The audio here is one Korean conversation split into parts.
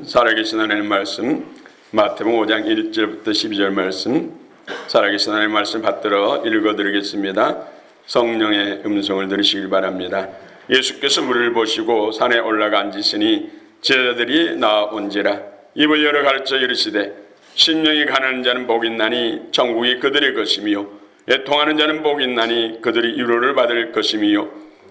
살아계신 하나님 말씀 마태복음 5장 1절부터 12절 말씀 살아계신 하나님 말씀 받들어 읽어드리겠습니다. 성령의 음성을 들으시길 바랍니다. 예수께서 물을 보시고 산에 올라가 앉으시니 제자들이 나온지라 입을 열어 가르쳐 이르시되 심령이 가난한 자는 복이 있나니 천국이 그들의 것이며 애통하는 자는 복이 있나니 그들이 위로를 받을 것이며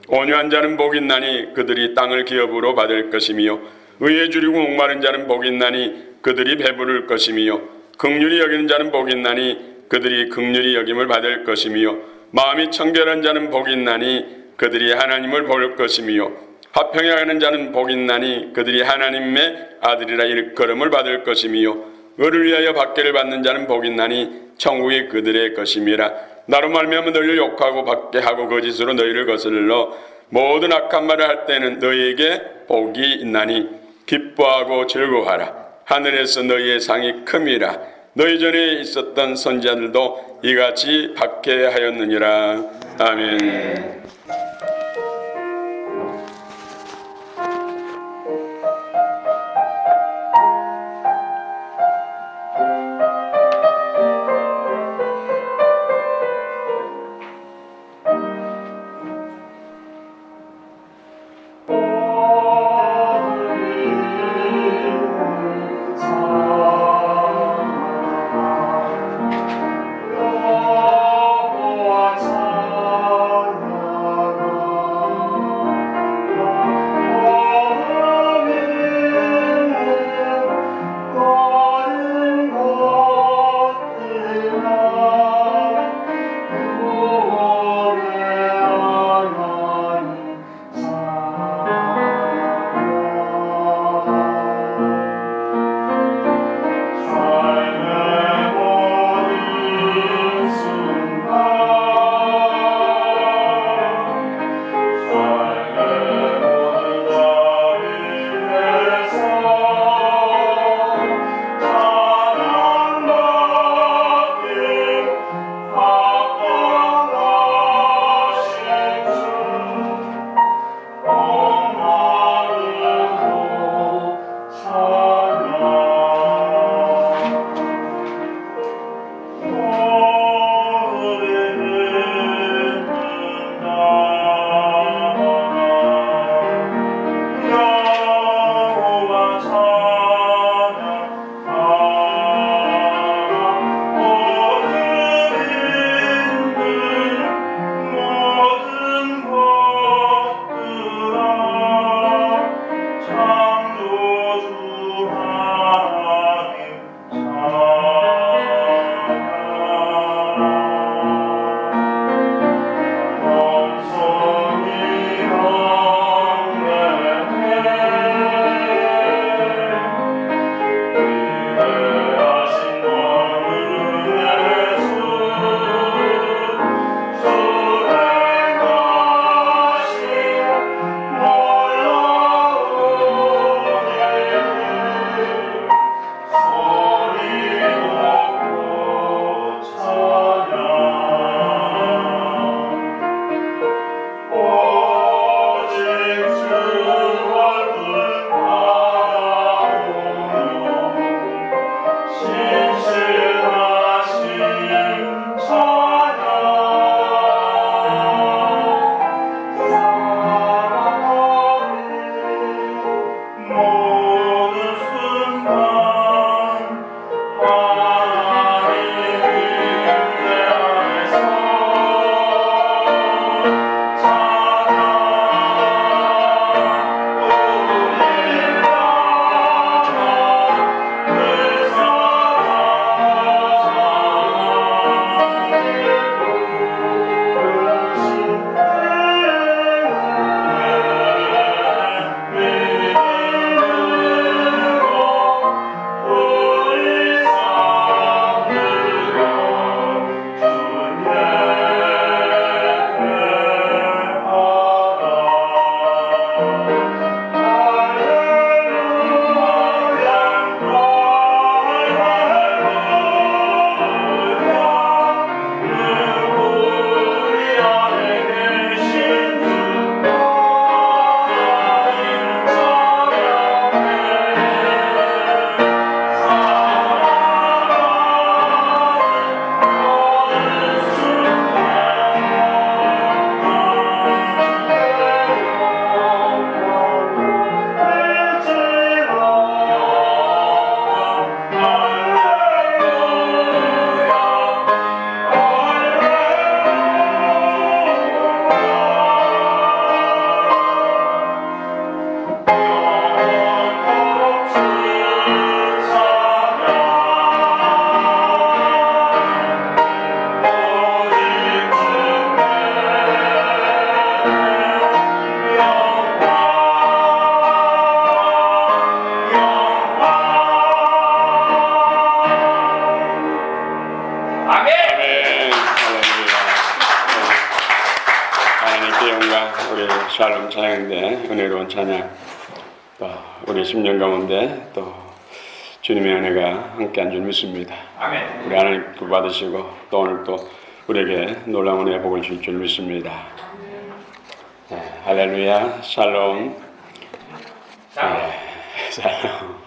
온유한 자는 복이 있나니 그들이 땅을 기업으로 받을 것이며 의에 줄이고 목마른 자는 복이 있나니 그들이 배부를 것이며 긍휼히 여기는 자는 복이 있나니 그들이 긍휼히 여김을 받을 것이며 마음이 청결한 자는 복이 있나니 그들이 하나님을 볼 것이며 화평히 하는 자는 복이 있나니 그들이 하나님의 아들이라 일컬음을 받을 것이며 의를 위하여 박해를 받는 자는 복이 있나니 천국이 그들의 것임이라. 나로 말미암아 너희를 욕하고 박해하고 거짓으로 너희를 거슬러 모든 악한 말을 할 때는 너희에게 복이 있나니 기뻐하고 즐거워하라. 하늘에서 너희의 상이 큼이라. 너희 전에 있었던 선지자들도 이같이 박해하였느니라. 아멘. 샬롬 찬양인데 은혜로운 찬양, 또 우리 심령 가운데 또 주님의 은혜가 함께한 줄 믿습니다. 아멘. 우리 하나님 그 받으시고 또 오늘 또 우리에게 놀라운 은혜의 복을 줄 줄 믿습니다. 네, 할렐루야. 샬롬. 샬롬.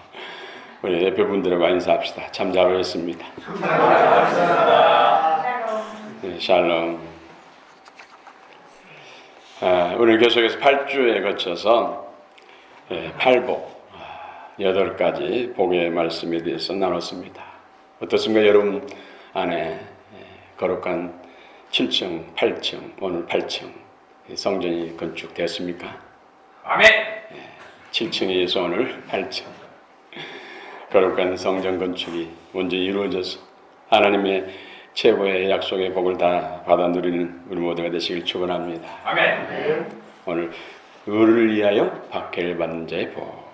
우리 예배분들과 인사합시다. 참 잘 오셨습니다. 네, 샬롬. 오늘 계속해서 8주에 거쳐서 8복 8가지 복의 말씀에 대해서 나눴습니다. 어떻습니까? 여러분 안에 거룩한 7층, 8층, 오늘 8층 성전이 건축됐습니까? 아멘. 7층에서 오늘 8층 거룩한 성전 건축이 먼저 이루어져서 하나님의 최고의 약속의 복을 다 받아 누리는 우리 모두가 되시길 축원합니다. 아멘. 오늘 의를 위하여 박해를 받는 자의 복.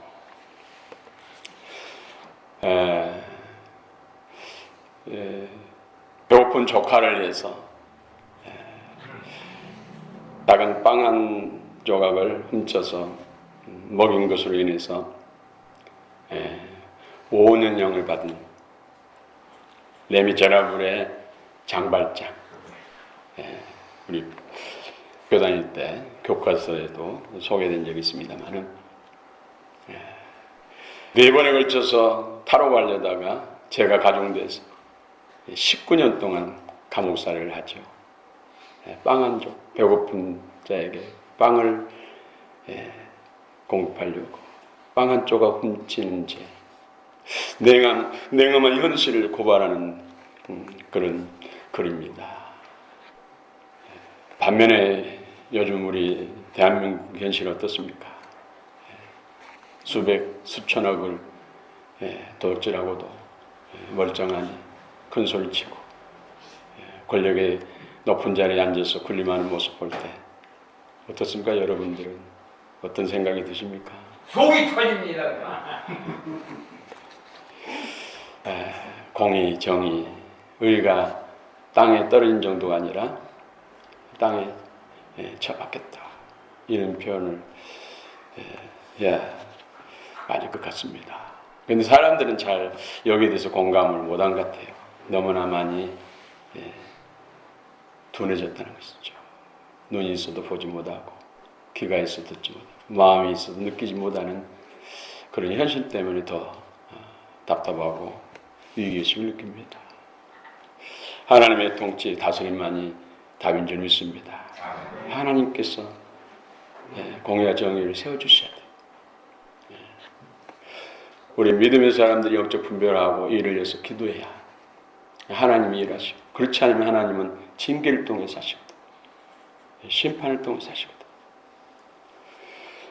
배고픈 조카를 위해서 작은 빵 한 조각을 훔쳐서 먹인 것으로 인해서 5년형을 받은 레미제라블의 장발장. 우리 교회 다닐 때 교과서에도 소개된 적이 있습니다만은 4번에 걸쳐서 탈옥하려다가 죄가 가중돼서 19년 동안 감옥살이를 하죠. 빵 한 조, 배고픈 자에게 빵을 공급하려고 빵 한 조각 훔치는 죄, 냉엄한 현실을 고발하는 그런 글입니다. 반면에 요즘 우리 대한민국 현실은 어떻습니까? 수천억을 도둑질하고도 멀쩡하니 큰 소리치고 권력의 높은 자리에 앉아서 군림하는 모습 볼 때 어떻습니까? 여러분들은 어떤 생각이 드십니까? 속이 터집니다. 공의, 정의, 의가 땅에 떨어진 정도가 아니라 땅에 처박혔다. 이런 표현을 해야 맞을 것 같습니다. 그런데 사람들은 잘 여기에 대해서 공감을 못한 것 같아요. 너무나 많이 둔해졌다는 것이죠. 눈이 있어도 보지 못하고 귀가 있어도 듣지 못하고 마음이 있어도 느끼지 못하는 그런 현실 때문에 더 답답하고 위기의식을 느낍니다. 하나님의 통치, 다스림만이 답인 줄 믿습니다. 하나님께서 공의와 정의를 세워주셔야 돼요. 우리 믿음의 사람들이 영적 분별하고 일을 위해서 기도해야 하나님이 일하시고, 그렇지 않으면 하나님은 징계를 통해서 하시거든. 심판을 통해서 하시거든.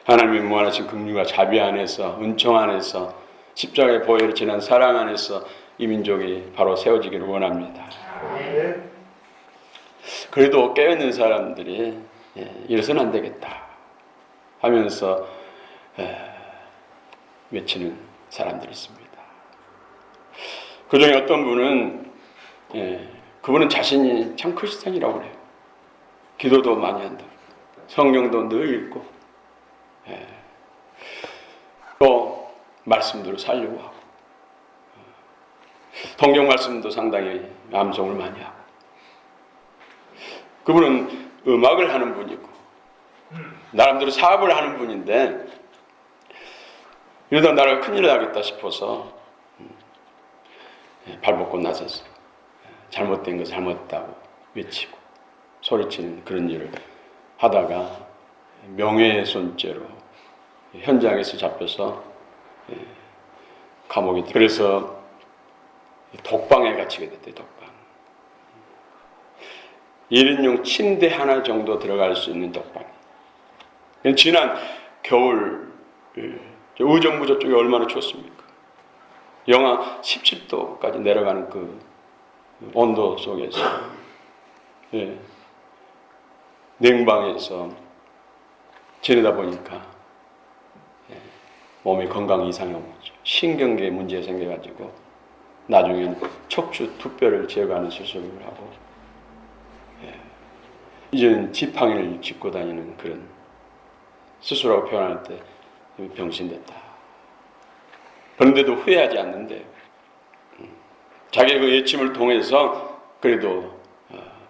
하나님의 무한하신 긍휼과 자비 안에서, 은총 안에서, 십자가의 보혈을 지난 사랑 안에서 이 민족이 바로 세워지기를 원합니다. 그래도 깨어있는 사람들이 이래서는 안 되겠다 하면서 외치는 사람들이 있습니다. 그 중에 어떤 분은 그분은 자신이 참 크리스찬이라고 그래요. 기도도 많이 한다. 성경도 늘 읽고 또 말씀들을 살려고 하고 성경 말씀도 상당히 암송을 많이 하고 그분은 음악을 하는 분이고 나름대로 사업을 하는 분인데 이러다 나라가 큰일 나겠다 싶어서 발벗고 나서서 잘못된 거 잘못했다고 외치고 소리치는 그런 일을 하다가 명예훼손죄로 현장에서 잡혀서 감옥에 그래서 독방에 갇히게 됐대요. 독방. 1인용 침대 하나 정도 들어갈 수 있는 독방. 지난 겨울 의정부 쪽에 얼마나 추웠습니까? 영하 17도까지 내려가는 그 온도 속에서 냉방에서 지내다 보니까 몸에 건강 이상이 온 거죠. 신경계에 문제가 생겨가지고 나중에는 척추 두뼈를 제거하는 수술을 하고 이제는 지팡이를 짚고 다니는 그런 스스로가 표현할 때 병신됐다. 그런데도 후회하지 않는데 자기의 그 예침을 통해서 그래도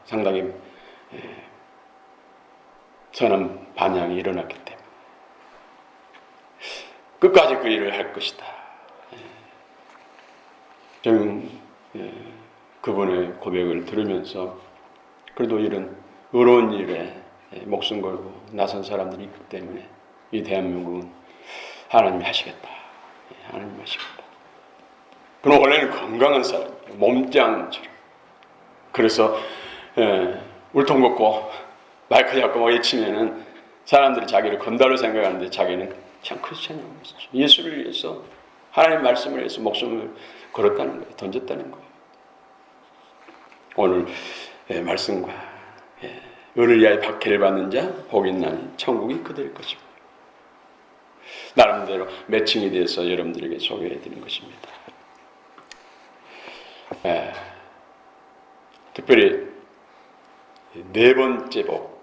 상당히 선한 반향이 일어났기 때문에 끝까지 그 일을 할 것이다. 저는 그분의 고백을 들으면서 그래도 이런 의로운 일에 목숨 걸고 나선 사람들이 있기 때문에 이 대한민국은 하나님이 하시겠다. 하나님이 하시겠다. 그는 원래는 건강한 사람이에요. 몸짱처럼. 그래서 울퉁불고 마이크 잡고 막 외치면은 사람들이 자기를 건달로 생각하는데 자기는 참 크리스찬이라는 것이죠. 예수를 위해서 하나님 말씀을 위해서 목숨을 걸었다는 거예요. 던졌다는 거예요. 오늘 말씀과 의를 위하여 박해를 받는 자 복이 있나니 천국이 그들의 것입니다. 나름대로 매칭이 돼서 여러분들에게 소개해드린 것입니다. 특별히 네 번째 복,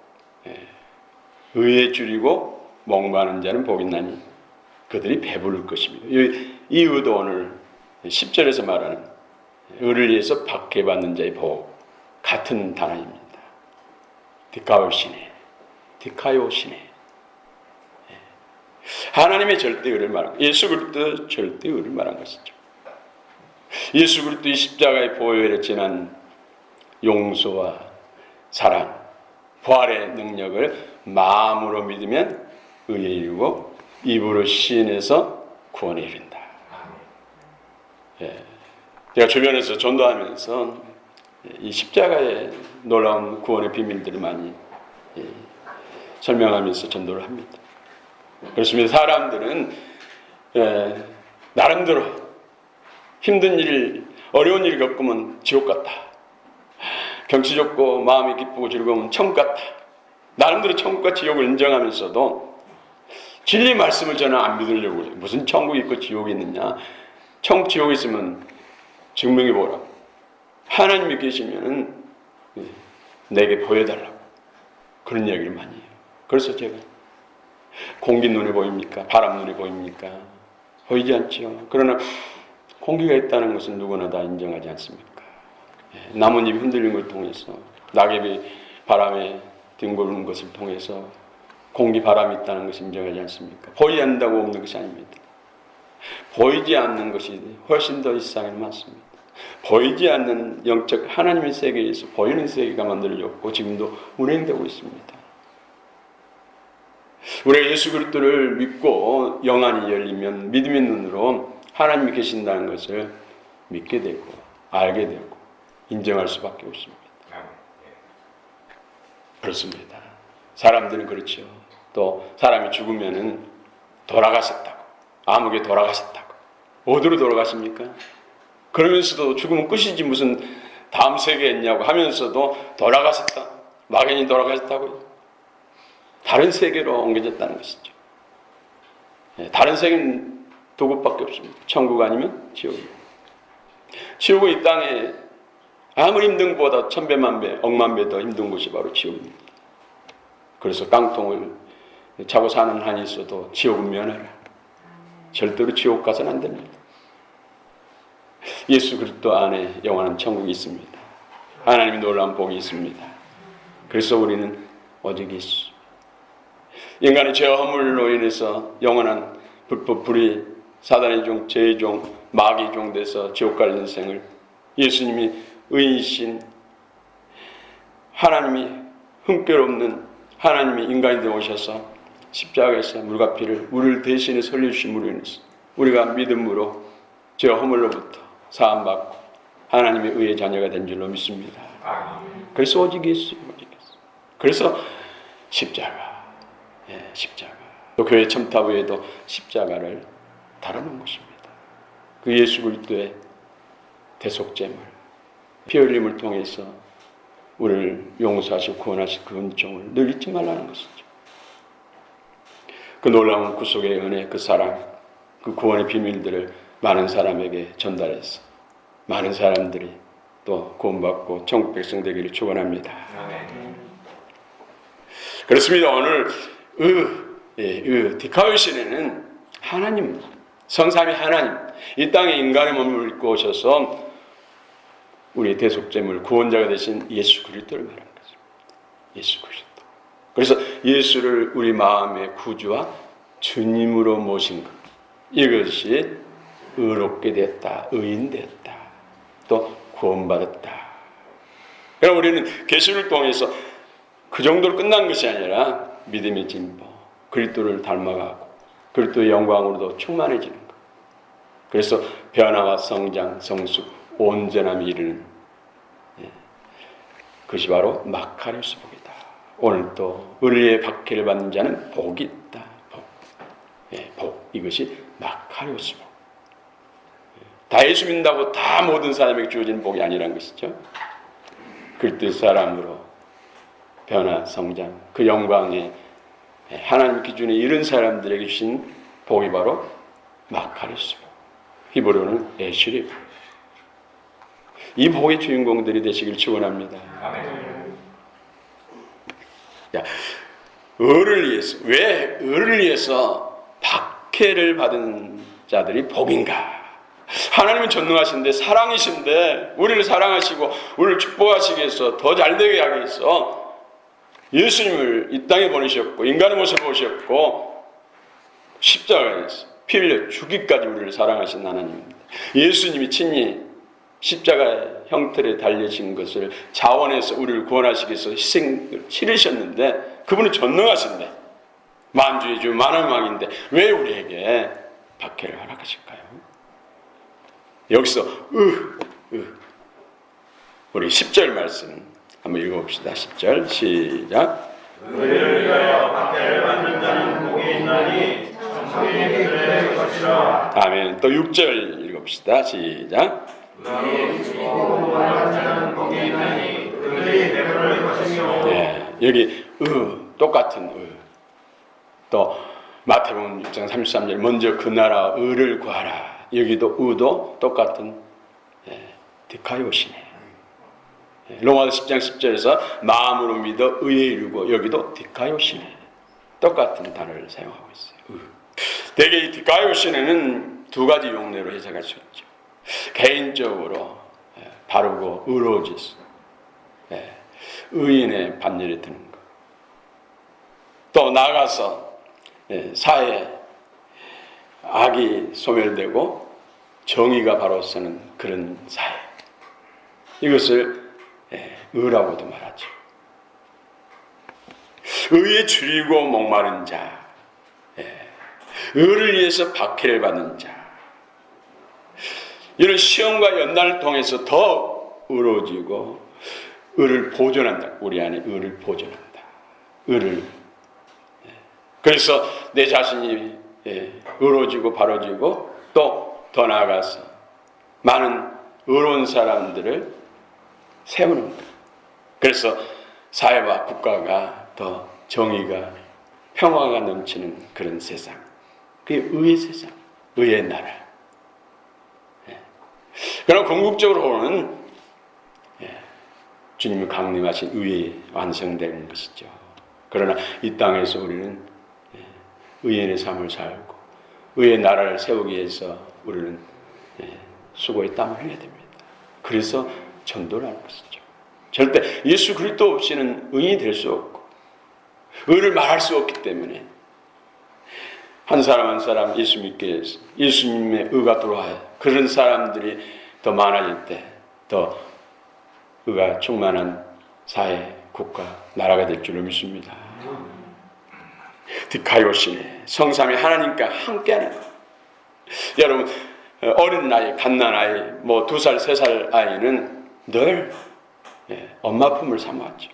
의에 줄이고 목마른 자는 복이 있나니 그들이 배부를 것입니다. 이 이유도 오늘 10절에서 말하는 의를 위해서 박해받는 자의 복 같은 단어입니다. 디카오시네, 디카요시네. 하나님의 절대의를 말한, 예수 그리스도 절대의를 말한 것이죠. 예수 그리스도의 십자가의 보혈에 지난 용서와 사랑, 부활의 능력을 마음으로 믿으면 의에 이르고 입으로 시인해서 구원에 이른다. 제가 주변에서 전도하면서 이 십자가의 놀라운 구원의 비밀들을 많이 설명하면서 전도를 합니다. 그렇습니다. 사람들은 나름대로 힘든 일, 어려운 일을 겪으면 지옥 같다. 경치 좋고 마음이 기쁘고 즐거우면 천국 같다. 나름대로 천국과 지옥을 인정하면서도 진리 말씀을 저는 안 믿으려고 해요. 무슨 천국이 있고 지옥이 있느냐. 천국, 지옥이 있으면 증명해 보라고. 하나님이 계시면 내게 보여달라고. 그런 이야기를 많이 해요. 그래서 제가 공기 눈에 보입니까? 바람 눈에 보입니까? 보이지 않죠. 그러나 공기가 있다는 것은 누구나 다 인정하지 않습니까? 나뭇잎이 흔들리는 것을 통해서 낙엽이 바람에 뒹구는 것을 통해서 공기, 바람이 있다는 것을 인정하지 않습니까? 보이지 않는다고 없는 것이 아닙니다. 보이지 않는 것이 훨씬 더 이상이 많습니다. 보이지 않는 영적 하나님의 세계에서 보이는 세계가 만들어졌고 지금도 운행되고 있습니다. 우리가 예수 그리스도를 믿고 영안이 열리면 믿음의 눈으로 하나님이 계신다는 것을 믿게 되고 알게 되고 인정할 수밖에 없습니다. 그렇습니다. 사람들은 그렇죠. 또 사람이 죽으면은 돌아가셨다고, 암흑에 돌아가셨다고. 어디로 돌아가십니까? 그러면서도 죽으면 끝이지 무슨 다음 세계에 있냐고 하면서도 돌아가셨다. 막연히 돌아가셨다고요. 다른 세계로 옮겨졌다는 것이죠. 다른 세계는 두 곳밖에 없습니다. 천국 아니면 지옥입니다. 지옥은 이 땅에 아무리 힘든 것보다 천배만 배, 억만 배 더 힘든 곳이 바로 지옥입니다. 그래서 깡통을 차고 사는 한이 있어도 지옥은 면하라. 절대로 지옥 가서는 안 됩니다. 예수 그리스도 안에 영원한 천국이 있습니다. 하나님의 놀라운 복이 있습니다. 그래서 우리는 오직 예수. 인간의 죄와 허물로 인해서 영원한 불법, 불의, 사단의 종, 죄의 종, 마귀의 종 돼서 지옥 갈 인생을 예수님이 의이신 하나님이 흠결없는 하나님이 인간이 되어 오셔서 십자가에서 물과 피를 우리를 대신해 설려주심으로 인해서 우리가 믿음으로 죄와 허물로부터 사함받고 하나님의 의의 자녀가 된 줄로 믿습니다. 그래서 오직 예수, 오직 예수. 그래서 십자가, 십자가. 또 교회 첨탑 위에도 십자가를 달아놓은 것입니다. 그 예수 그리스도의 대속제물, 피 흘림을 통해서 우리를 용서하시고 구원하실 그 은총을 늘 잊지 말라는 것이죠. 그 놀라운 구속의 은혜, 그 사랑, 그 구원의 비밀들을 많은 사람에게 전달해서 많은 사람들이 또 구원받고 천국 백성 되기를 축원합니다. 그렇습니다. 오늘 디카오시네는 하나님, 성삼위 하나님, 이 땅에 인간의 몸을 입고 오셔서 우리의 대속제물 구원자가 되신 예수 그리스도를 말하는 거죠. 예수 그리스도. 그래서 예수를 우리 마음의 구주와 주님으로 모신 것, 이것이 의롭게 됐다, 의인됐다, 또 구원받았다. 그럼 우리는 계시를 통해서 그 정도로 끝난 것이 아니라 믿음의 진보, 그리스도를 닮아가고 그리스도의 영광으로도 충만해지는 것. 그래서 변화와 성장, 성숙, 온전함이 이르는 그것이 바로 마카리오스 복이다. 오늘 또 의의 박해를 받는 자는 복이 있다. 복. 이것이 마카리오스 복. 다 예수 믿는다고 다 모든 사람에게 주어진 복이 아니란 것이죠. 그리스도의 사람으로 변화, 성장, 그 영광에 하나님 기준에 이른 사람들에게 주신 복이 바로 마카리오스 복. 히브리어는 에슈리 복. 이 복의 주인공들이 되시길 축원합니다. 자, 의를 위해서, 왜 의를 위해서 박해를 받은 자들이 복인가? 하나님은 전능하신데 사랑이신데 우리를 사랑하시고 우리를 축복하시기 위해서 더 잘되게 하기 위해서 예수님을 이 땅에 보내셨고 인간의 모습을 보셨고 십자가에서 피 흘려 죽기까지 우리를 사랑하신 하나님입니다. 예수님이 친히 십자가의 형틀에 달려진 것을 자원해서 우리를 구원하시기 위해서 희생을 치르셨는데 그분은 전능하신데 만주의 주 만왕의 왕인데 왜 우리에게 박해를 허락하실까요? 여기서 우리 10절 말씀 한번 읽어봅시다. 10절 시작. 의를 위하여 박해를 받는 자는 복이 있나니 성령의 그들의 것이라. 아멘. 또 6절 읽어봅시다. 시작. 의의 주고 받는 자는 복이 있나니 그들이 베풀을 것이며. 네, 여기 똑같은 또 마태복음 6장 33절 먼저 그 나라 의를 구하라. 여기도 의도 똑같은 디카이오시네. 로마서 10장 10절에서 마음으로 믿어 의에 이르고 여기도 디카이오시네. 똑같은 단어를 사용하고 있어요. 대개 이 디카이오시네는 두 가지 용례로 해석할 수 있죠. 개인적으로 바르고 의로워져서 의인의 반열에 드는 것. 또 나아가서 사회에 악이 소멸되고 정의가 바로 서는 그런 사회. 이것을 의라고도 말하죠. 의에 줄이고 목마른 자, 의를 위해서 박해를 받는 자. 이런 시험과 연단을 통해서 더 의로워지고 의를 보존한다. 우리 안에 의를 보존한다. 의를. 그래서 내 자신이 의로워지고 바로지고 또 더 나아가서 많은 의로운 사람들을 세우는 것. 그래서 사회와 국가가 더 정의가 평화가 넘치는 그런 세상. 그게 의의 세상, 의의 나라. 그럼 궁극적으로는 주님이 강림하신 의에 완성되는 것이죠. 그러나 이 땅에서 우리는 의인의 삶을 살고 의의 나라를 세우기 위해서 우리는 수고의 땀을 흘려야 됩니다. 그래서 전도를 하는 것이죠. 절대 예수 그리스도 없이는 의인이 될 수 없고 의를 말할 수 없기 때문에 한 사람 한 사람 예수 믿게 해서 예수님의 의가 들어와야 그런 사람들이 더 많아질 때 더 의가 충만한 사회, 국가, 나라가 될 줄로 믿습니다. 디카이오시네, 성삼위 하나님과 함께하는 것. 여러분 어린 나이, 갓난아이, 2살, 3살 아이는 늘 엄마 품을 삼았죠.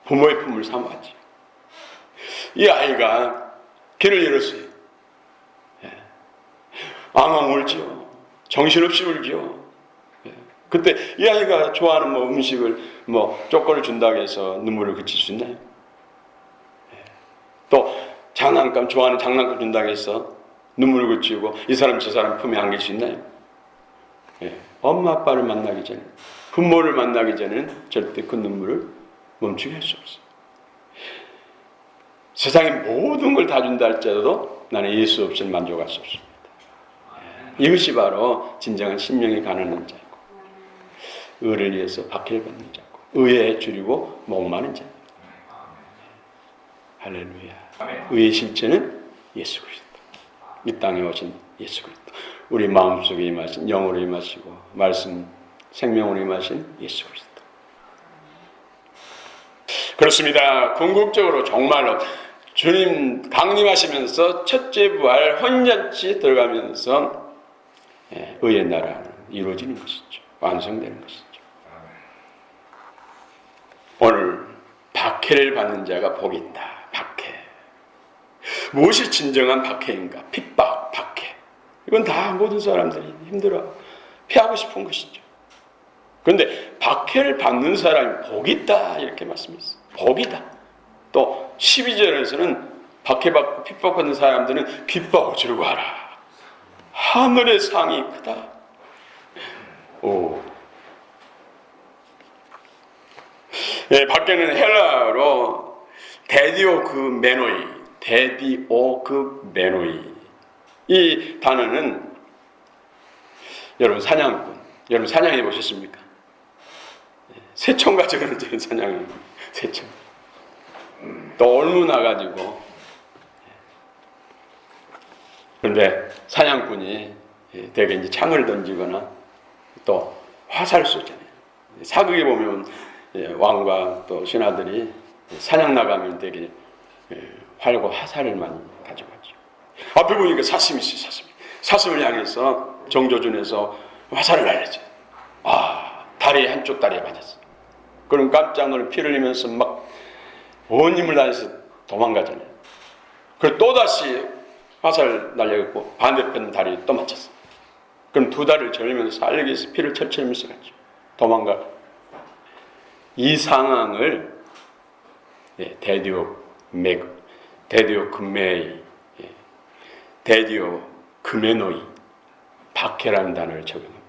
부모의 품을 삼았죠. 이 아이가 길을 잃었어요. 앙앙 울지요. 정신없이 울지요. 그때 이 아이가 좋아하는 음식을 쪼꼬를 준다고 해서 눈물을 그칠 수 있나요? 또 장난감, 좋아하는 장난감 준다고 해서 눈물을 그치고 이 사람 저 사람 품에 안길 수 있나요? 엄마 아빠를 만나기 전에, 부모를 만나기 전에는 절대 그 눈물을 멈추게 할 수 없어요. 세상의 모든 걸 다 준다 할지라도 나는 예수 없이는 만족할 수 없습니다. 이것이 바로 진정한 심령이 가난한 자고 의를 위해서 박해를 받는 자고 의에 줄이고 목마른 자. 할렐루야. 의의 실체는 예수 그리스도. 이 땅에 오신 예수 그리스도. 우리 마음속에 임하신 영으로 임하시고 말씀 생명으로 임하신 예수 그리스도. 그렇습니다. 궁극적으로 정말로 주님 강림하시면서 첫째 부활 혼잔치 들어가면서 의의 나라는 이루어지는 것이죠. 완성되는 것이죠. 오늘 박해를 받는 자가 복이 있다. 박해. 무엇이 진정한 박해인가? 핍박, 박해. 이건 다 모든 사람들이 힘들어 피하고 싶은 것이죠. 그런데 박해를 받는 사람이 복이 있다 이렇게 말씀했어요. 복이다. 또 12절에서는 박해받고 핍박받는 사람들은 기뻐하고 즐거워하라. 하늘의 상이 크다. 오. 예, 밖에는 헬라어로 데디오그 메노이. 이 단어는 여러분 사냥꾼, 여러분 사냥해 보셨습니까? 새총 가지고는 사냥이 새총. 또 올무 나가지고. 그런데 사냥꾼이 대개 이제 창을 던지거나 또 화살 쏘잖아요. 사극에 보면 왕과 또 신하들이 사냥 나가면 되게 활과 화살을 많이 가져가죠. 앞에 보니까 사슴이 있어요. 사슴을 향해서 정조준에서 화살을 날렸죠. 다리 한쪽 다리에 맞았어. 그럼 깜짝 놀라 피를 흘리면서 막 온 힘을 다해서 도망가잖아요. 그리고 또다시 화살 날려갖고 반대편 다리에 또 맞췄어. 그럼 두 다리를 절면서 살리기 위해서 피를 철철 흘리면서 갔죠. 도망가. 이 상황을 데디오 그메노이 박해라는 단어를 적용합니다.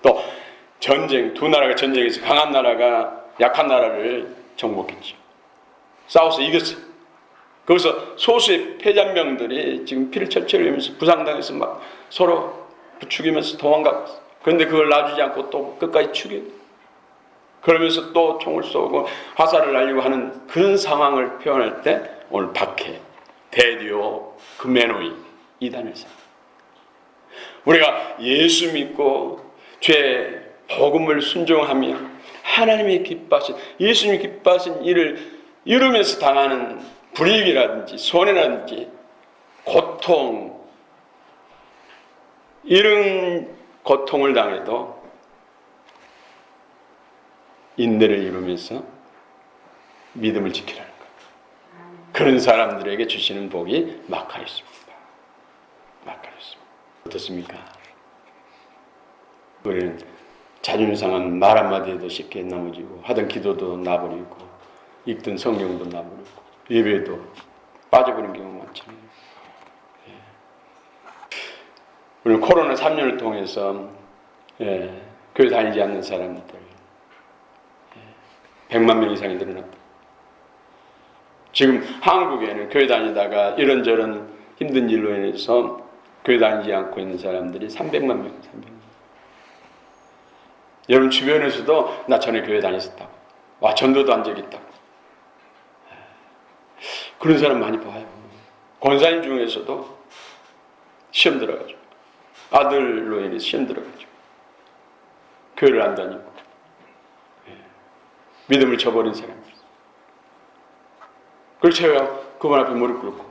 또 전쟁, 두 나라가 전쟁에서 강한 나라가 약한 나라를 정복했죠. 싸워서 이겼어요. 거기서 소수의 패잔병들이 지금 피를 철철 흘리면서 부상당해서 막 서로 부추기면서 도망가고 있어요. 그런데 그걸 놔주지 않고 또 끝까지 죽여요. 그러면서 또 총을 쏘고 화살을 날리고 하는 그런 상황을 표현할 때 오늘 박해, 데디오 그메노이 이 단어를 씁니다. 우리가 예수 믿고 죄 복음을 순종하며 하나님이 기뻐하신 예수님이 기뻐하신 일을 이루면서 당하는 불이익이라든지 손해라든지 고통 이런 고통을 당해도 인내를 이루면서 믿음을 지키라는 거예요. 그런 사람들에게 주시는 복이 마카리스입니다. 마카리스. 어떻습니까? 우리는 자존심 상한 말 한마디에도 쉽게 넘어지고 하던 기도도 놔버리고 읽던 성경도 놔버리고 예배도 빠져버리는 경우가 많잖아요. 우리는 코로나 3년을 통해서 교회 다니지 않는 사람들 100만 명 이상이 늘어났다. 지금 한국에는 교회 다니다가 이런저런 힘든 일로 인해서 교회 다니지 않고 있는 사람들이 300만 명, 300만. 여러분 주변에서도 나 전에 교회 다녔었다고. 와, 전도도 한 적 있다고. 그런 사람 많이 봐요. 권사님 중에서도 시험 들어가죠. 아들로 인해서 시험 들어가죠. 교회를 안 다니고. 믿음을 저버린 사람들. 그걸 제가 그분 앞에 무릎 꿇고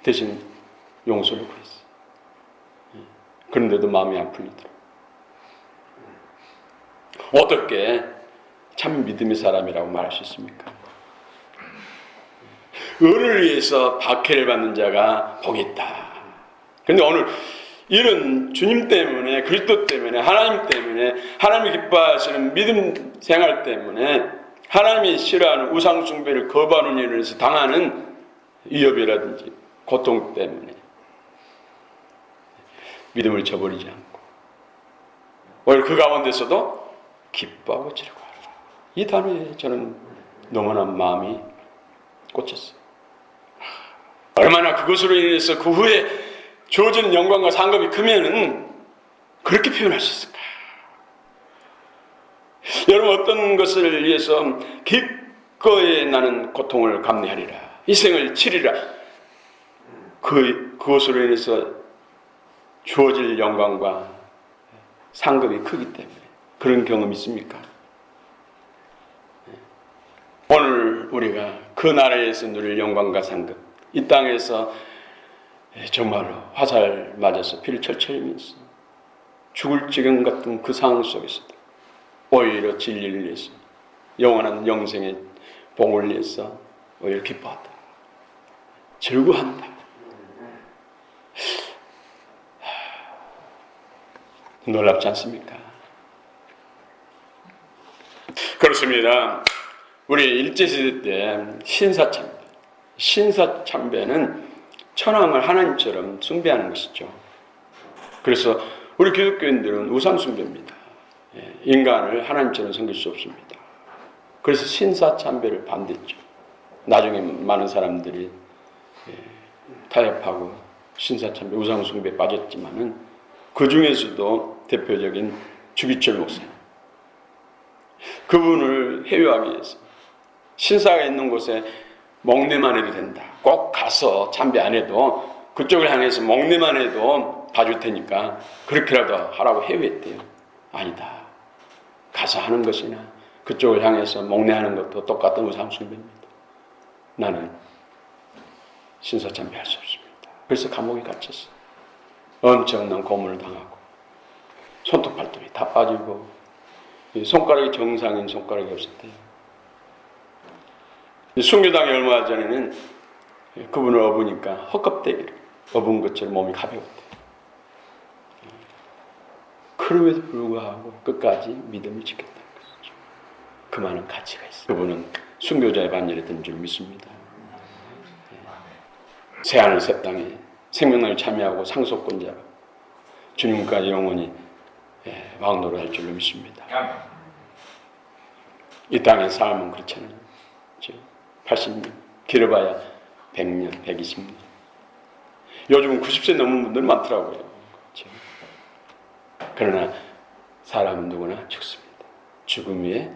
대신 용서를 구했어요. 그런데도 마음이 안 풀리더라고요. 어떻게 참 믿음의 사람이라고 말할 수 있습니까? 의를 위해서 박해를 받는 자가 복이 있다. 그런데 오늘 이런 주님 때문에, 그리스도 때문에, 하나님 때문에, 하나님이 기뻐하시는 믿음 생활 때문에, 하나님이 싫어하는 우상 숭배를 거부하는 일을 해서 당하는 위협이라든지 고통 때문에 믿음을 저버리지 않고 오늘 그 가운데서도 기뻐하고 즐거워하라. 이 단어에 저는 너무나 마음이 꽂혔어요. 얼마나 그것으로 인해서 그 후에 주어지는 영광과 상급이 크면은 그렇게 표현할 수 있을까? 여러분, 어떤 것을 위해서 기꺼이 나는 고통을 감내하리라, 희생을 치리라, 그것으로 인해서 주어질 영광과 상급이 크기 때문에 그런 경험이 있습니까? 오늘 우리가 그 나라에서 누릴 영광과 상급, 이 땅에서 정말로 화살 맞아서 피를 철철 흘리면서 죽을 지경 같은 그 상황 속에서도 오히려 진리를 위해서, 영원한 영생의 복을 위해서 오히려 기뻐한다, 즐거워한다. 놀랍지 않습니까? 그렇습니다. 우리 일제시대 때 신사참배는 천황을 하나님처럼 숭배하는 것이죠. 그래서 우리 기독교인들은 우상숭배입니다. 인간을 하나님처럼 섬길 수 없습니다. 그래서 신사참배를 반대했죠. 나중에 많은 사람들이 타협하고 신사참배, 우상숭배에 빠졌지만은 그 중에서도 대표적인 주기철 목사님, 그분을 회유하기 위해서 신사가 있는 곳에 목례만 해도 된다, 꼭 가서 참배 안 해도 그쪽을 향해서 목례만 해도 봐줄 테니까 그렇게라도 하라고 회유했대요. 아니다, 가서 하는 것이나 그쪽을 향해서 목례하는 것도 똑같은 우상숭배입니다. 나는 신사참배 할 수 없습니다. 그래서 감옥에 갇혔어. 엄청난 고문을 당하고 손톱 발톱이 다 빠지고 손가락이 정상인 손가락이 없었대요. 순교당이 얼마 전에는 그분을 업으니까 헛껍데기를 업은 것처럼 몸이 가벼웠대요. 그럼에도 불구하고 끝까지 믿음을 지켰다는 것이죠. 그 많은 가치가 있어요. 그분은 순교자의 반열이었던 줄 믿습니다. 새하늘 새 땅에 생명을 참여하고 상속권자로 주님과 영원히 왕노를 할 줄로 믿습니다. 이 땅의 삶은 그렇잖아요. 80년, 길어봐야 100년, 120년. 요즘은 90세 넘은 분들 많더라고요. 그렇죠? 그러나 사람은 누구나 죽습니다. 죽음 위에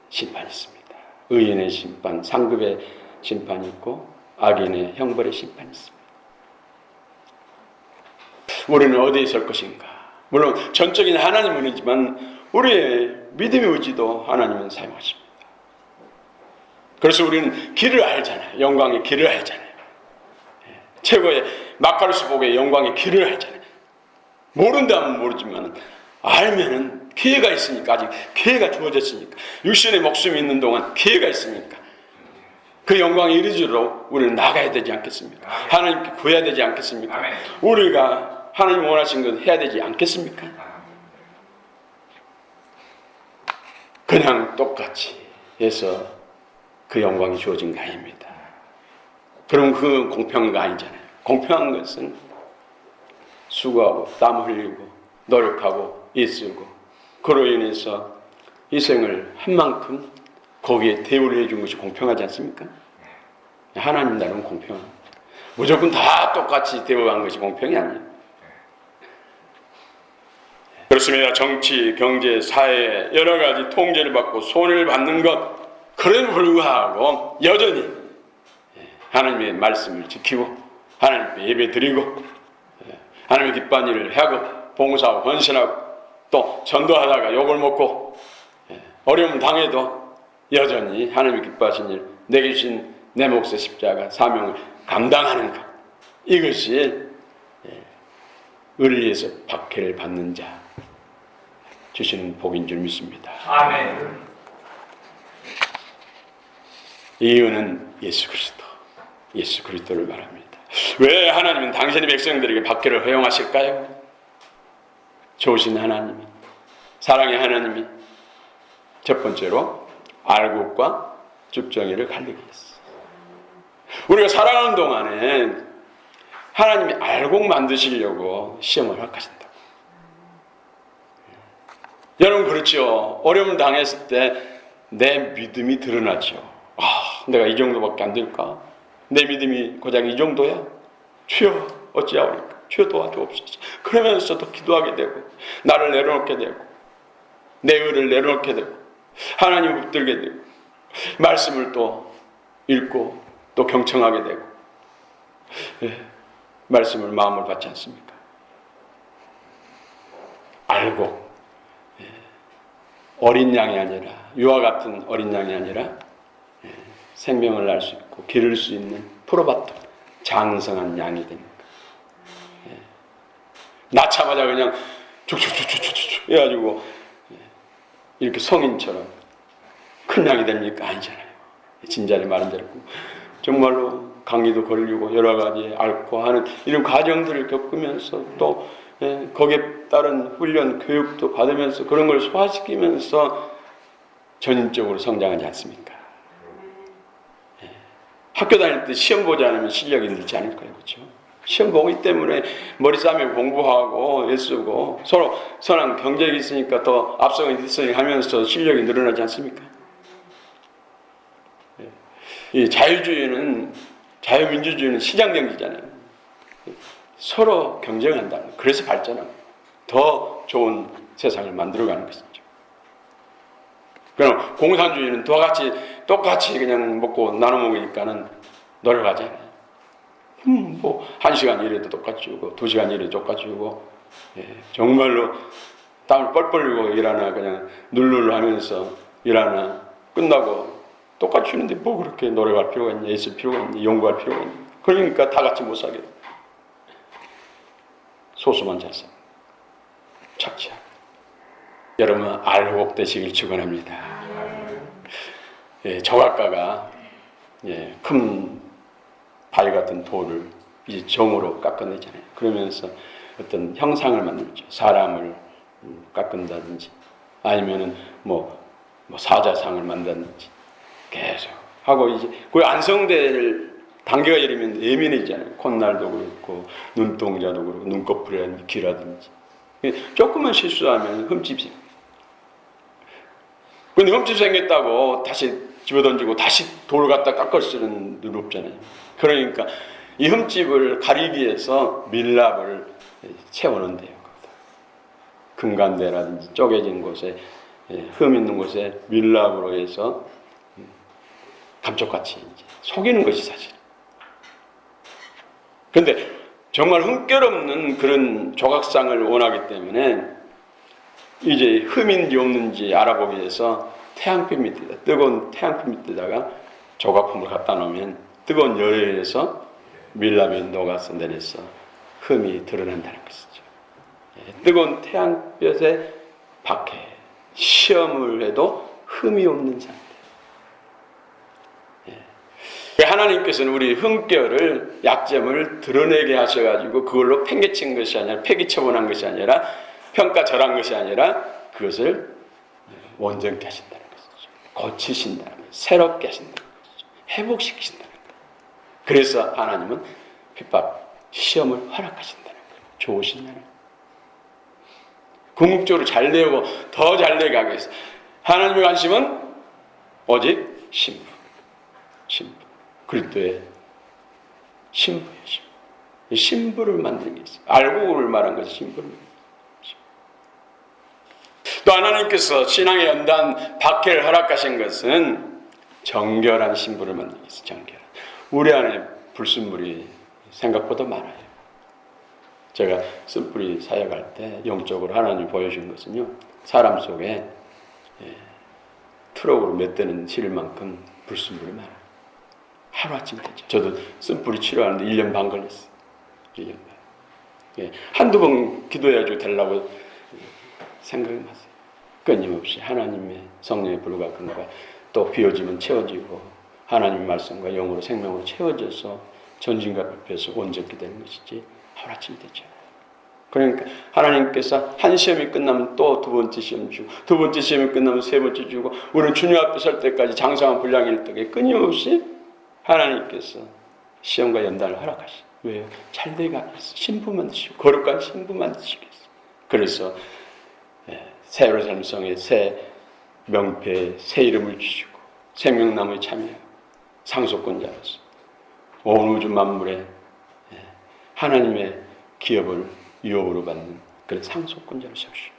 심판이 있습니다. 의인의 심판, 상급의 심판이 있고 악인의 형벌의 심판이 있습니다. 우리는 어디에 설 것인가? 물론 전적인 하나님은 있지만 우리의 믿음의 의지도 하나님은 사용하십니다. 그래서 우리는 길을 알잖아요. 영광의 길을 알잖아요. 최고의 마카루스 복의 영광의 길을 알잖아요. 모른다면 모르지만 알면은 기회가 있으니까, 아직 기회가 주어졌으니까, 육신의 목숨이 있는 동안 기회가 있으니까 그 영광에 이르도록 우리는 나가야 되지 않겠습니까? 하나님께 구해야 되지 않겠습니까? 우리가 하나님 원하신 것 해야 되지 않겠습니까? 그냥 똑같이 해서 그 영광이 주어진 게 아닙니다. 그럼 그 공평한 거 아니잖아요. 공평한 것은 수고하고 땀 흘리고 노력하고 애쓰고 그로 인해서 희생을 한 만큼 거기에 대우를 해준 것이 공평하지 않습니까? 하나님 나라는 공평합니다. 무조건 다 똑같이 대우한 것이 공평이 아니에요. 그렇습니다. 정치, 경제, 사회 여러 가지 통제를 받고 손해를 받는 것, 그럼에도 불구하고 여전히 하나님의 말씀을 지키고 하나님께 예배드리고 하나님의 기뻐하는 일을 하고 봉사하고 헌신하고 또 전도하다가 욕을 먹고 어려움을 당해도 여전히 하나님의 기뻐하신 일, 내게 주신 내 몫의 십자가 사명을 감당하는 것, 이것이 의를 위해서 박해를 받는 자 주시는 복인 줄 믿습니다. 아멘. 이유는 예수 그리스도를 말합니다. 왜 하나님은 당신의 백성들에게 박해를 허용하실까요? 좋으신 하나님이, 사랑의 하나님이 첫 번째로 알곡과 죽정이를 갈리게 했어요. 우리가 살아가는 동안에 하나님이 알곡 만드시려고 시험을 허락하신다. 여러분 그렇죠. 어려움을 당했을 때 내 믿음이 드러나죠. 내가 이 정도밖에 안 될까? 내 믿음이 고작 이 정도야? 주여 어찌하오리까? 주여 도와주옵소서. 그러면서 또 기도하게 되고 나를 내려놓게 되고 내 의를 내려놓게 되고 하나님을 붙들게 되고 말씀을 또 읽고 또 경청하게 되고 말씀을 마음을 받지 않습니까? 알고 어린 양이 아니라 유아 같은 어린 양이 아니라 생명을 날 수 있고 기를 수 있는 프로바토 장성한 양이 됩니다. 낳자마자 그냥 쭉쭉쭉쭉쭉 해가지고 이렇게 성인처럼 큰 양이 됩니까? 아니잖아요. 진짜리 말은 대로 정말로 감기도 걸리고 여러 가지 앓고 하는 이런 과정들을 겪으면서 또 거기에 따른 훈련, 교육도 받으면서 그런 걸 소화시키면서 전인적으로 성장하지 않습니까? 학교 다닐 때 시험 보지 않으면 실력이 늘지 않을 거예요. 그렇죠? 시험 보기 때문에 머리 싸매고 공부하고 애쓰고 서로 선한 경쟁이 있으니까 더 앞서가 있으니 하면서 실력이 늘어나지 않습니까? 이 자유민주주의는 시장 경제잖아요. 서로 경쟁한다. 그래서 발전하고 더 좋은 세상을 만들어가는 것이죠. 그럼 공산주의는 똑같이 그냥 먹고 나눠 먹으니까는 노력하잖아요. 뭐 1시간 일해도 똑같이 주고 2시간 일해도 똑같이 주고 정말로 땀을 뻘뻘 흘리고 일하나 그냥 눌눌 하면서 일하나 끝나고 똑같이 주는데 뭐 그렇게 노력할 필요가 있냐, 애쓸 필요가 있냐, 연구할 필요가 있냐. 그러니까 다 같이 못 살게 돼. 소수만 잘 사. 착취하고. 여러분 알곡 되시길 축원합니다. 조각가가 큰 바위 같은 돌을 이제 정으로 깎아내잖아요. 그러면서 어떤 형상을 만들죠. 사람을 깎은다든지 아니면은 뭐 사자상을 만든다든지 계속 하고 이제 그 완성될 단계가 이르면 예민해지잖아요. 콧날도 그렇고 눈동자도 그렇고 눈꺼풀이라든지 귀라든지 조금만 실수하면 흠집이. 근데 흠집 생겼다고 다시 집어던지고 다시 돌을 갖다 깎을 수는 없잖아요. 그러니까 이 흠집을 가리기 위해서 밀랍을 채워놓는데요. 금간대라든지 쪼개진 곳에 흠 있는 곳에 밀랍으로 해서 감쪽같이 이제 속이는 것이 사실. 그런데 정말 흠결없는 그런 조각상을 원하기 때문에 이제 흠인지 없는지 알아보기 위해서 태양빛 밑에다 뜨거운 태양빛 밑에다가 조각품을 갖다 놓으면 뜨거운 열에 의해서 밀랍이 녹아서 내려서 흠이 드러난다는 것이죠. 뜨거운 태양볕에 밖에 시험을 해도 흠이 없는 상태. 하나님께서는 우리 흠결을 약점을 드러내게 하셔가지고 그걸로 팽개친 것이 아니라 폐기처분한 것이 아니라 평가절한 것이 아니라 그것을 원전케 하신다는 것이죠. 고치신다는 것이죠. 새롭게 하신다는 것이죠. 회복시키신다는 거예요. 그래서 하나님은 핍박, 시험을 허락하신다는 거예요. 좋으신다는 거예요. 궁극적으로 잘 되고 더 잘 되게 하기 위해서 하나님의 관심은 오직 신부. 그리스도의 신부예요. 신부를 만드는 게 있어요. 알고를 말한 것이 신부를 만드는 것이죠. 또 하나님께서 신앙의 연단 박해를 허락하신 것은 정결한 신부를 만드는 게 있어요. 정결한. 우리 안에 불순물이 생각보다 많아요. 제가 쓴뿌리 사역할 때 영적으로 하나님이 보여준 것은요. 사람 속에 트럭으로 몇 대는 실을 만큼 불순물이 많아요. 하루아침 되죠. 저도 쓴뿌리 치료하는데 1년 반 걸렸어요. 1년 반. 한두 번 기도해가지고 되려고 생각이 났어요. 끊임없이 하나님의 성령의 불과 근과 또 비워지면 채워지고 하나님의 말씀과 영으로 생명으로 채워져서 전진과 발표해서 온전히 되는 것이지 하루아침 되죠. 그러니까 하나님께서 한 시험이 끝나면 또 두 번째 시험 주고 두 번째 시험이 끝나면 세 번째 주고 우리는 주님 앞에 설 때까지 장성한 분량일 때에 끊임없이 하나님께서 시험과 연단을 허락하시고 왜요? 잘되게 하겠어. 신부 만드시고 거룩한 신부 만드시겠어. 그래서 새 예루살렘 성의 새 명패에 새 이름을 주시고 생명나무에 참여하고 상속권자로서 온 우주 만물에 하나님의 기업을 유업으로 받는 그런 상속권자로 세우시고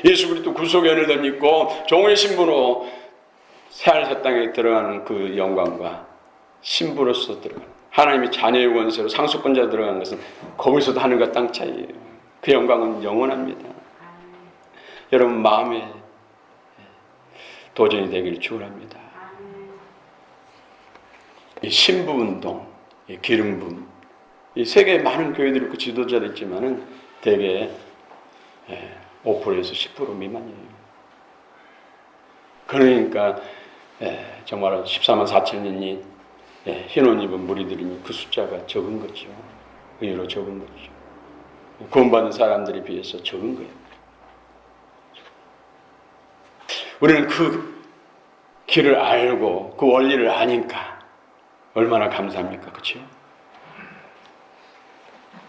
예수 그리스도 구속의 은을 덧입고 종의 신분으로 새하늘 새 땅에 들어가는 그 영광과 신부로서 들어가는 하나님의 자녀의 원세로 상속권자로 들어가는 것은 거기서도 하늘과 땅 차이예요. 그 영광은 영원합니다. 여러분 마음에 도전이 되기를 축원합니다. 이 신부운동, 이 기름부음, 이 세계에 많은 교회들이 있고 지도자도 있지만은 대개 5%에서 10% 미만이에요. 그러니까 정말 14만 4천인이 흰옷 입은 무리들이니 그 숫자가 적은 거죠. 의외로 적은 거죠. 구원받은 사람들에 비해서 적은 거예요. 우리는 그 길을 알고 그 원리를 아니까 얼마나 감사합니까? 그렇죠?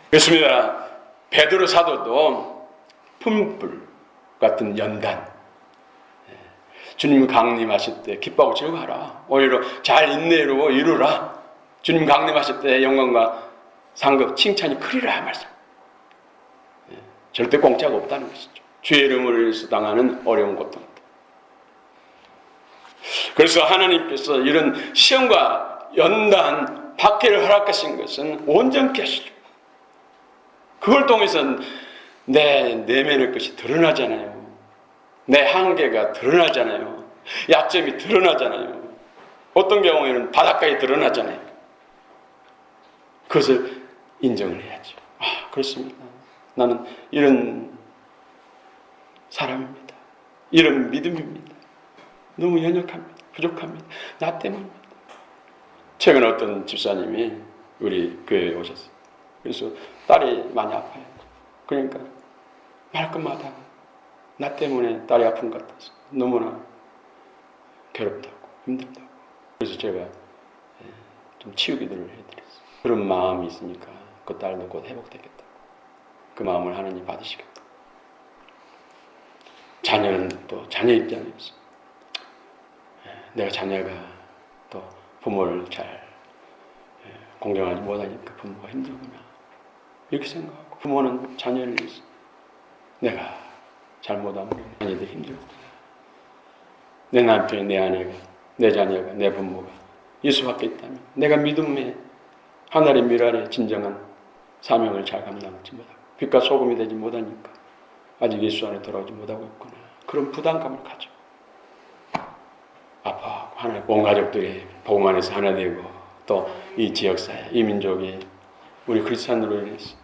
그렇습니다. 베드로 사도도 품불 같은 연단, 주님 강림하실 때 기뻐하고 즐거워하라. 오히려 잘 인내로 이루라. 주님 강림하실 때 영광과 상급 칭찬이 크리라 말씀. 절대 공짜가 없다는 것이죠. 주의 이름으로 인해서 당하는 어려운 고통. 그래서 하나님께서 이런 시험과 연단, 박해를 허락하신 것은 온전케 하시죠. 그걸 통해서 내 내면의 것이 드러나잖아요. 내 한계가 드러나잖아요. 약점이 드러나잖아요. 어떤 경우에는 바닷가에 드러나잖아요. 그것을 인정을 해야죠. 아, 그렇습니다. 나는 이런 사람입니다. 이런 믿음입니다. 너무 연약합니다. 부족합니다. 나 때문입니다. 최근에 어떤 집사님이 우리 교회에 오셨어요. 그래서 딸이 많이 아파요. 그러니까 말끝마다 나 때문에 딸이 아픈 것 같아서 너무나 괴롭다고 힘들다고. 그래서 제가 좀 치유기도를 해드렸어요. 그런 마음이 있으니까 그 딸도 곧 회복되겠다고. 그 마음을 하나님 받으시겠다고. 자녀는 또 자녀 입장에서 내가 자녀가 또 부모를 잘 공경하지 못하니까 부모가 힘들구나 이렇게 생각하고, 부모는 자녀를 위해서 내가 잘못하면 자녀들이 힘들구나, 내 남편이, 내 아내가, 내 자녀가, 내 부모가 예수밖에 있다면 내가 믿음의 하나의 미랄의 진정한 사명을 잘 감당하지 못하고 빛과 소금이 되지 못하니까 아직 예수 안에 돌아오지 못하고 있구나, 그런 부담감을 가져 아파하고, 하나 온 가족들이 복음 안에서 하나 되고 또 이 지역사회, 이 민족이 우리 그리스도인으로 인해서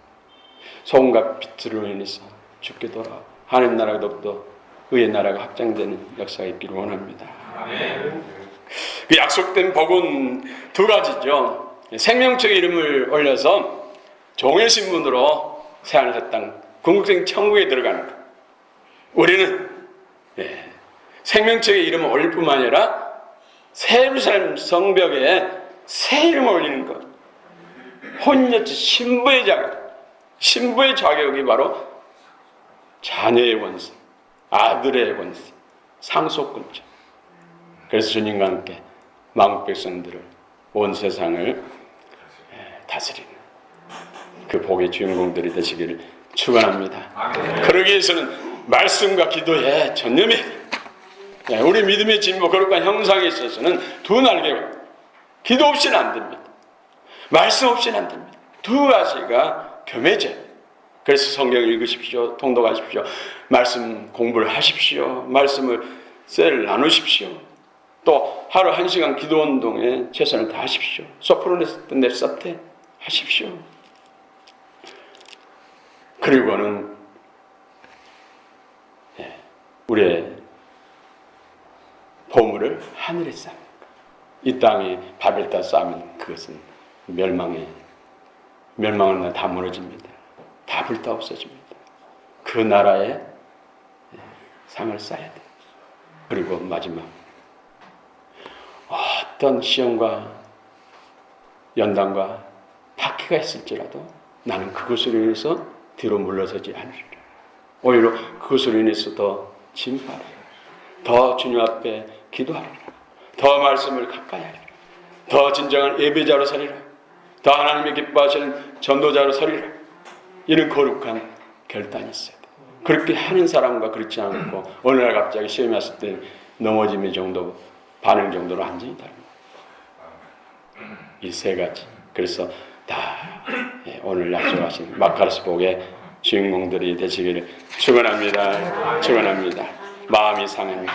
소금과 빛으로 인해서 죽게 돌아 하나님 나라가 더욱더 의의 나라가 확장되는 역사가 있기를 원합니다. 아멘. 그 약속된 복은 두 가지죠. 생명책의 이름을 올려서 종의 신분으로 새하늘 새 땅 궁극적인 천국에 들어가는 것. 우리는 생명책의 이름을 올릴 뿐만 아니라 새 예루살렘 성벽에 새 이름을 올리는 것. 혼인여치 신부의 자격. 신부의 자격이 바로 자녀의 원수, 아들의 원수, 상속권자. 그래서 주님과 함께 만국 백성들을, 온 세상을 다스리는 그 복의 주인공들이 되시기를 축원합니다. 그러기 위해서는 말씀과 기도에 전념해야 돼요. 우리 믿음의 진보, 거룩한 형상에 있어서는 두 날개가, 기도 없이는 안 됩니다. 말씀 없이는 안 됩니다. 두 가지가 겸해져요. 그래서 성경을 읽으십시오. 통독하십시오. 말씀 공부를 하십시오. 말씀을 셀 나누십시오. 또 하루 1시간 기도 운동에 최선을 다하십시오. 소프로네스 넵사테 하십시오. 그리고는 우리의 보물을 하늘에 쌓는 것. 이 땅에 바벨탑 쌓으면 그것은 멸망을 날 다 무너집니다. 다 불타 없어집니다. 그 나라에 상을 쌓아야 돼. 그리고 마지막, 어떤 시험과 연단과 박해가 있을지라도 나는 그것으로 인해서 뒤로 물러서지 않으리라. 오히려 그것으로 인해서 더 진파하리라. 더 주님 앞에 기도하리라. 더 말씀을 가까이 하리라. 더 진정한 예배자로 서리라. 더 하나님이 기뻐하시는 전도자로 서리라. 이런 거룩한 결단이 있어야 돼. 그렇게 하는 사람과 그렇지 않고 어느 날 갑자기 시험이 왔을 때 넘어짐의 정도, 반응 정도로 완전히 다릅니다. 이 세 가지. 그래서 다 오늘 약속하신 마카로스 복의 주인공들이 되시기를 축원합니다. 축원합니다. 마음이 상합니다.